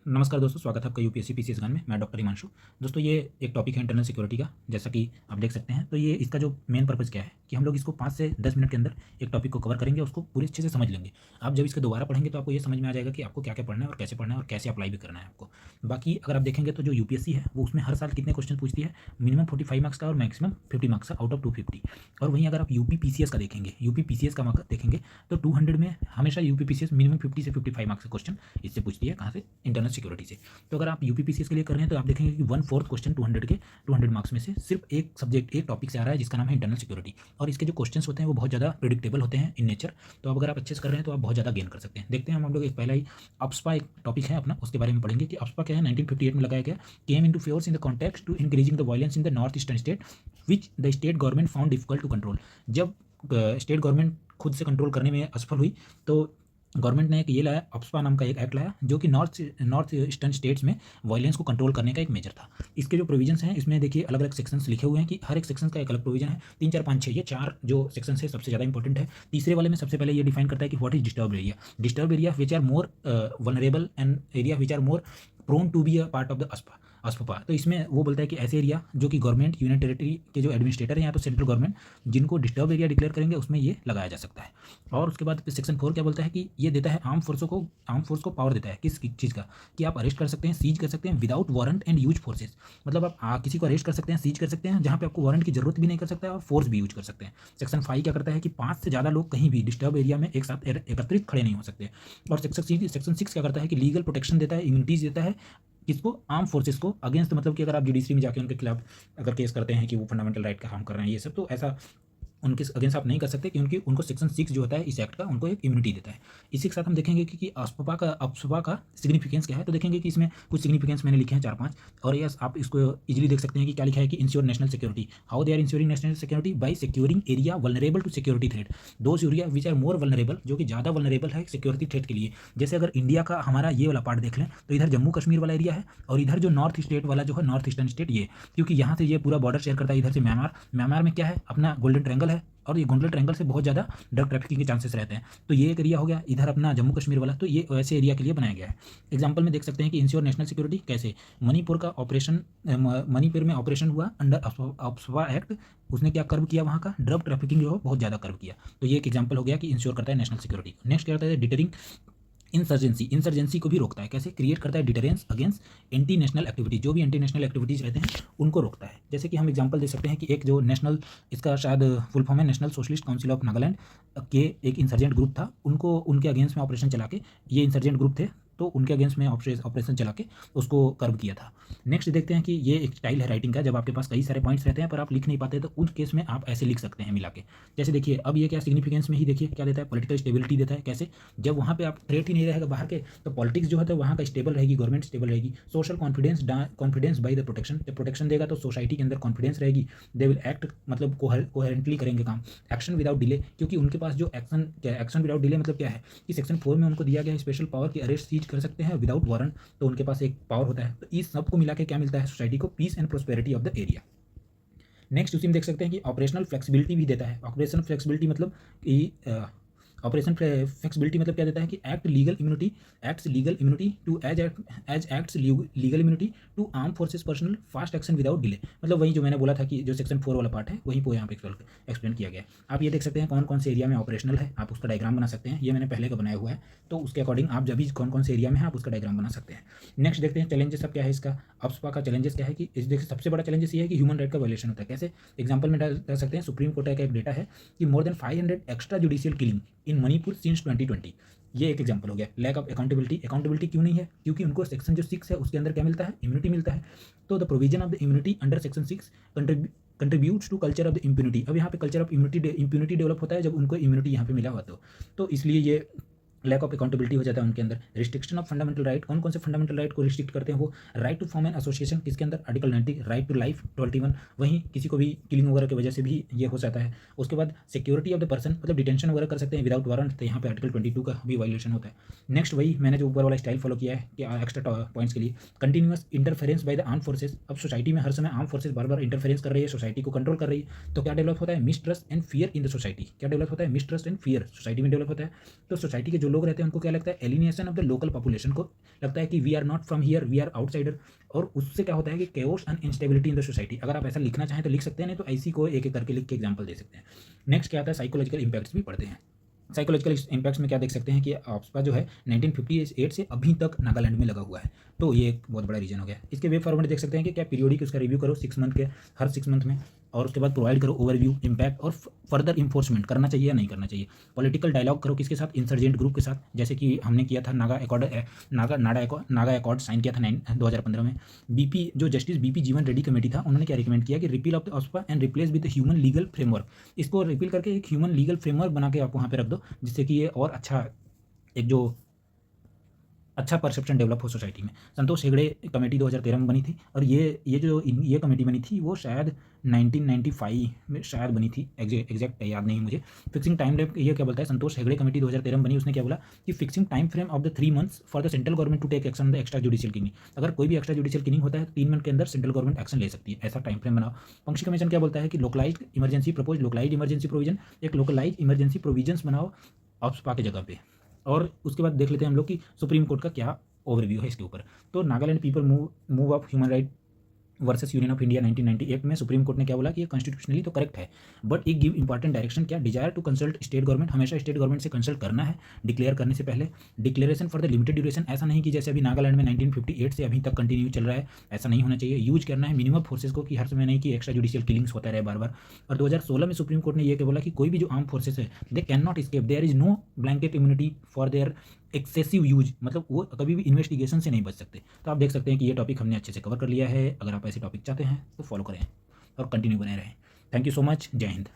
नमस्कार दोस्तों, स्वागत है आपका यूपीएससी पीसीएस ज्ञान में। मैं डॉक्टर हिमांशु। दोस्तों ये एक टॉपिक है इंटरनल सिक्योरिटी का, जैसा कि आप देख सकते हैं। तो ये इसका जो मेन पर्पज़ क्या है कि हम लोग इसको 5 से 10 मिनट के अंदर एक टॉपिक को कवर करेंगे, उसको पूरी अच्छे से समझ लेंगे। आप जब इसको दोबारा पढ़ेंगे तो आपको ये समझ में आ जाएगा कि आपको क्या-क्या पढ़ना है और कैसे अप्लाई भी करना है आपको। बाकी अगर आप देखेंगे तो जो यूपीएससी है वो उसमें हर साल कितने क्वेश्चन पूछती है, मिनिमम 45 मार्क्स का और मैक्सिमम 50 मार्क्स का आउट ऑफ 250। और वहीं अगर आप यूपी पीसीएस का देखेंगे, यूपी पीसीएस का मार्क्स देखेंगे तो 200 में हमेशा यूपी पीसीएस मिनिमम 50 से 55 मार्क्स का क्वेश्चन इससे पूछती है। कहाँ से? इंटरनल सिक्योरिटी से। तो अगर आप यूपीपीसीएस के लिए कर रहे हैं तो आप देखेंगे कि 1/4 क्वेश्चन 200 मार्क्स में से सिर्फ एक सब्जेक्ट, एक टॉपिक से आ रहा है जिसका नाम है इंटरनल सिक्योरिटी। और इसके जो क्वेश्चंस होते हैं वो बहुत ज़्यादा प्रिडिक्टेबल होते हैं इन नेचर। तो अब अगर आप अच्छे से कर रहे हैं तो आप बहुत ज़्यादा गेन कर सकते हैं। देखते हैं हम लोग एक पहला ही अप्सपा एक टॉपिक है अपना, उसके बारे में पढ़ेंगे कि अप्सपा क्या है। 1958 में लगाया गया, came into force in the context to increasing the violence in the north eastern state which the state government found difficult to control. जब स्टेट गवर्नमेंट खुद से कंट्रोल करने में असफल हुई तो गवर्नमेंट ने एक ये लाया, अप्सपा नाम का एक एक्ट लाया, जो कि नॉर्थ ईस्टर्न स्टेट्स में वायलेंस को कंट्रोल करने का एक मेजर था। इसके जो प्रोविजंस हैं इसमें देखिए अलग अलग सेक्शंस लिखे हुए हैं कि हर एक सेक्शन का एक अलग प्रोविजन है। 3 4 5 6 ये 4 जो सेक्शंस है सबसे ज़्यादा इंपॉर्टेंट है। तीसरे वाले में सबसे पहले ये डिफाइन करता है कि what is disturb area. Disturb area which are more vulnerable and area which are more prone to be a part of the AFSPA. तो इसमें वो बोलता है कि ऐसे एरिया जो कि गवर्नमेंट यूनियन टेरिटरी के जो एडमिनिस्ट्रेटर हैं या तो सेंट्रल गवर्नमेंट जिनको डिस्टर्ब एरिया डिक्लेयर करेंगे उसमें ये लगाया जा सकता है। और उसके बाद सेक्शन 4 क्या बोलता है कि ये देता है आर्म फोर्स को पावर देता है किस चीज़ का, कि आप अरेस्ट कर सकते हैं, सीज कर सकते हैं without warrant and use forces. मतलब आप किसी को अरेस्ट कर सकते हैं, सीज कर सकते हैं जहाँ पे आपको वारंट की जरूरत भी नहीं कर सकता है और फोर्स भी यूज कर सकते हैं। सेक्शन 5 क्या करता है कि 5 से ज़्यादा लोग कहीं भी डिस्टर्ब एरिया में एक साथ एकत्रित खड़े नहीं हो सकते। और सेक्शन 6 क्या करता है कि लीगल प्रोटेक्शन देता है, इम्यूनिटीज देता है किसको, आर्म फोर्सेस को अगेंस्ट। मतलब कि अगर आप जुडिशरी में जाके उनके खिलाफ अगर केस करते हैं कि वो फंडामेंटल राइट का हार्म कर रहे हैं ये सब, तो ऐसा उनके अगेंस्ट आप नहीं कर सकते क्योंकि उनको सेक्शन 6 जो होता है इस एक्ट का उनको एक इम्यूनिटी देता है। इसी के साथ हम देखेंगे कि अप्सपा का सिग्निफिकेंस क्या है। तो देखेंगे कि इसमें कुछ सिग्निफिकेंस मैंने लिखे हैं 4-5, और ये आप इसको इजीली देख सकते हैं कि क्या लिखा है कि ensure national security. How they are ensuring national security? By securing area vulnerable to security threat. Those area which are more vulnerable, जो कि ज़्यादा वल्नरेबल है सिक्योरिटी थ्रेट के लिए। जैसे अगर इंडिया का हमारा ये वाला पार्ट देख लें तो इधर जम्मू कश्मीर वाला एरिया है और इधर जो नॉर्थ स्टेट वाला जो है नॉर्थ ईस्टर्न स्टेट ये, क्योंकि यहाँ से ये पूरा बॉर्डर शेयर करता है इधर से म्यांमार में क्या है अपना गोल्डन ट्रायंगल है और ये गोल्डन ट्रायंगल से बहुत ज़्यादा ड्रग ट्रैफिकिंग के चांसेस रहते हैं। तो ये एक एरिया हो गया इधर अपना जम्मू कश्मीर वाला, तो ये वैसे एरिया के लिए बनाया गया है। एग्जांपल में देख सकते हैं कि इंश्योर नेशनल सिक्योरिटी कैसे, मणिपुर का ऑपरेशन, मणिपुर में ऑपरेशन हुआ अंडर अप्सपा एक्ट। उसने क्या कर्व किया, वहाँ का ड्रग ट्रैफिकिंग जो बहुत ज़्यादा कर्व किया। तो ये एक एग्जाम्पल हो गया कि इंश्योर करता है नेशनल सिक्योरिटी। नेक्स्ट क्या करता है, डिटरिंग इंसर्जेंसी को भी रोकता है। कैसे? क्रिएट करता है deterrence against anti national activity. जो भी एंटी नेशनल एक्टिविटीज़ रहते हैं उनको रोकता है। जैसे कि हम एग्जांपल दे सकते हैं कि एक जो नेशनल, इसका शायद फुल फॉर्म है national socialist council of Nagaland के एक इंसर्जेंट ग्रुप था, उनको उनके अगेंस्ट में ऑपरेशन चला के, ये इंसर्जेंट ग्रुप थे तो उनके अगेंस्ट में ऑपरेशन चला के उसको कर्व किया था। नेक्स्ट देखते हैं कि ये एक स्टाइल है राइटिंग का, जब आपके पास कई सारे पॉइंट्स रहते हैं पर आप लिख नहीं पाते तो उस केस में आप ऐसे लिख सकते हैं मिला के। जैसे देखिए अब ये क्या सिग्निफिकेंस में ही देखिए क्या देता है, पॉलिटिकल स्टेबिलिटी देता है। कैसे? जब वहाँ पे आप थ्रेट ही नहीं रहेगा बाहर के तो पॉलिटिक्स जो है तो वहाँ का स्टेबल रहेगी, गवर्नमेंट स्टेबल रहेगी। Social confidence by the protection, जब प्रोटेक्शन देगा तो सोसाइटी के अंदर कॉन्फिडेंस रहेगी। दे विल एक्ट, मतलब कोहेरेंटली करेंगे काम। एक्शन विदाउट डिले, क्योंकि उनके पास जो एक्शन विदाउट डिले मतलब क्या है कि सेक्शन 4 में उनको दिया गया स्पेशल पावर की अरेस्ट सीज कर सकते हैं विदाउट वारंट, तो उनके पास एक पावर होता है। तो इस सब को मिला के क्या मिलता है सोसाइटी को, peace and prosperity of the area. Next उसी में देख सकते हैं कि ऑपरेशनल फ्लेक्सिबिलिटी भी देता है। ऑपरेशनल फ्लेक्सिबिलिटी मतलब कि ऑपरेशन फ्लेक्सिबिलिटी मतलब क्या देता है कि acts legal immunity to as acts legal immunity to arm forces personnel fast action without delay. मतलब वही जो मैंने बोला था कि जो सेक्शन 4 वाला पार्ट है वहीं को यहाँ पे एक्सप्लेन किया गया है। आप ये देख सकते हैं कौन कौन से एरिया में ऑपरेशनल है, आप उसका डायग्राम बना सकते हैं। ये मैंने पहले का बनाया हुआ है, तो उसके अकॉर्डिंग आप जब भी कौन कौन से एरिया में है आप उसका डायग्राम बना सकते हैं। नेक्स्ट देखते हैं चैलेंजेस अब क्या है इसका, अप्सपा का चैलेंजेस क्या है कि इस देखिए सबसे बड़ा चैलेंजेस ये है कि ह्यूमन राइट का वायलेशन होता है। कैसे? एग्जाम्पल में डाल सकते हैं, सुप्रीम कोर्ट का एक डेटा है कि more than 500 extra judicial killing इन मणिपुर सिंस 2020। ये एक एग्जांपल हो गया। लैक ऑफ अकाउंटेबिलिटी क्यों नहीं है? क्योंकि उनको सेक्शन जो 6 है उसके अंदर क्या मिलता है, इम्यूनिटी मिलता है। तो the provision of the immunity under section 6 contributes to culture of the immunity. अब यहाँ पे कल्चर ऑफ इम्यूनिटी डेवलप होता है जब उनको इम्यूनिटी यहाँ पे मिला हुआ तो इसलिए ये लैक ऑफ अकाउंटेबिलिटी हो जाता है उनके अंदर। रिस्ट्रिक्शन ऑफ फंडामेंटल राइट, कौन कौन से फंडामेंटल राइट को रिस्ट्रिक्ट करते हैं वो, right to form an association किसके अंदर, आर्टिकल 90, राइट टू लाइफ 21, वहीं किसी को भी किलिंग वगैरह की वजह से भी ये हो जाता है। उसके बाद सिक्योरिटी ऑफ द पर्सन, मतलब डिटेंशन वगैरह कर सकते हैं विदाउट वारंट, तो यहाँ पे आर्टिकल 22 का भी वायलेशन होता है। नेक्स्ट वही मैंने जो ऊपर वाला स्टाइल फॉलो किया है कि एक्स्ट्रा पॉइंट्स के लिए, continuous interference by the arm forces. अब सोसाइटी में हर समय आर्म फोर्सेज बार बार इंटरफेरेंस कर रही है, सोसाइटी को कंट्रोल कर रही है, तो क्या डेवलप होता है, mistrust and fear in the society. क्या डेवलप होता है, मिसट्रस्ट एंड फियर सोसाइटी में डेवलप होता है। तो सोसाइटी के जो लोग रहते हैं उनको क्या लगता है, alienation of the local population को लगता है कि we are not from here, we are outsider, और उससे क्या होता है कि chaos and instability in the society. अगर आप ऐसा लिखना चाहें तो लिख सकते हैं, नहीं तो ऐसी को एक एक करके लिख के एग्जाम्पल दे सकते हैं। नेक्स्ट क्या आता है, साइकोलॉजिकल इंपैक्ट्स भी पढ़ते हैं। साइकोलॉजिकल इम्पैक्ट्स में क्या देख सकते हैं कि आपका जो है 1958 से अभी तक नागालैंड में लगा हुआ है, तो ये एक बहुत बड़ा रीजन हो गया। इसके वे फॉर्मेट देख सकते हैं कि क्या पीरियोडिक उसका रिव्यू करो 6 मंथ के, हर 6 मंथ में, और उसके बाद प्रोवाइड करो ओवरव्यू, इम्पैक्ट और फर्दर इन्फोर्समेंट करना चाहिए या नहीं करना चाहिए। पॉलिटिकल डायलॉग करो किसके साथ, इंसर्जेंट ग्रुप के साथ, जैसे कि हमने किया था नागा अकॉर्ड साइन किया था 2015 में। बीपी जो जस्टिस बीपी जीवन रेड्डी कमेटी था, उन्होंने क्या रिकमेंड किया कि repeal of the AFSPA and replace with human legal framework. इसको रिपील करके एक ह्यूमन लीगल फ्रेमवर्क बना के आप वहाँ पे रख दो, जिससे कि ये और अच्छा एक जो अच्छा परसेप्शन डेवलप हो सोसाइटी में। संतोष हेगड़े कमेटी 2013 में बनी थी, और ये कमेटी बनी थी वो शायद 1995 में शायद बनी थी, एग्जैक्ट याद नहीं मुझे। फिक्सिंग टाइम फ्रेम, ये क्या बोलता है, संतोष हेगड़े कमेटी 2013 में बनी, उसने क्या बोला कि fixing time frame of the 3 months for the central government to take action the extra judicial killing. अगर कोई भी एक्स्ट्रा जुडिशियल किलिंग होता है तो 3 मंथ के अंदर सेंट्रल गवर्नमेंट एक्शन ले सकती है, ऐसा टाइम फ्रेम बनाओ। पंक्षी कमीशन क्या बोलता है कि localised emergency propose localised emergency provision, एक लोकलाइज्ड इमरजेंसी प्रोविजंस बनाओ ऑप्सपा की जगह पे। और उसके बाद देख लेते हैं हम लोग कि सुप्रीम कोर्ट का क्या ओवरव्यू है इसके ऊपर। तो Nagaland people move of human right versus union of India 1998 में सुप्रीम कोर्ट ने क्या बोला कि ये कॉन्स्टिट्यूशनली तो करेक्ट है, बट एक गिव इंपॉर्टेंट डायरेक्शन, क्या, desire to consult state government, हमेशा स्टेट गवर्नमेंट से कंसल्ट करना है डिक्लेयर करने से पहले। Declaration for the limited duration, ऐसा नहीं कि जैसे अभी नागालैंड में 1958 से अभी तक कंटिन्यू चल रहा है, ऐसा नहीं होना चाहिए। यूज करना है मिनिमम फोर्सेज को, कि हर समय नहीं कि एक्स्ट्रा जुडिशियल किलिंग्स होता रहे बार बार। और 2016 में सुप्रीम कोर्ट ने यह बोला कि कोई भी जो आर्म फोर्सेज है they can not escape, there is no blanket immunity for their excessive use, मतलब वो कभी भी इन्वेस्टिगेशन से नहीं बच सकते। तो आप देख सकते हैं कि ये टॉपिक हमने अच्छे से कवर कर लिया है। अगर आप ऐसे टॉपिक चाहते हैं तो फॉलो करें और कंटिन्यू बने रहें। थैंक यू सो मच, जय हिंद।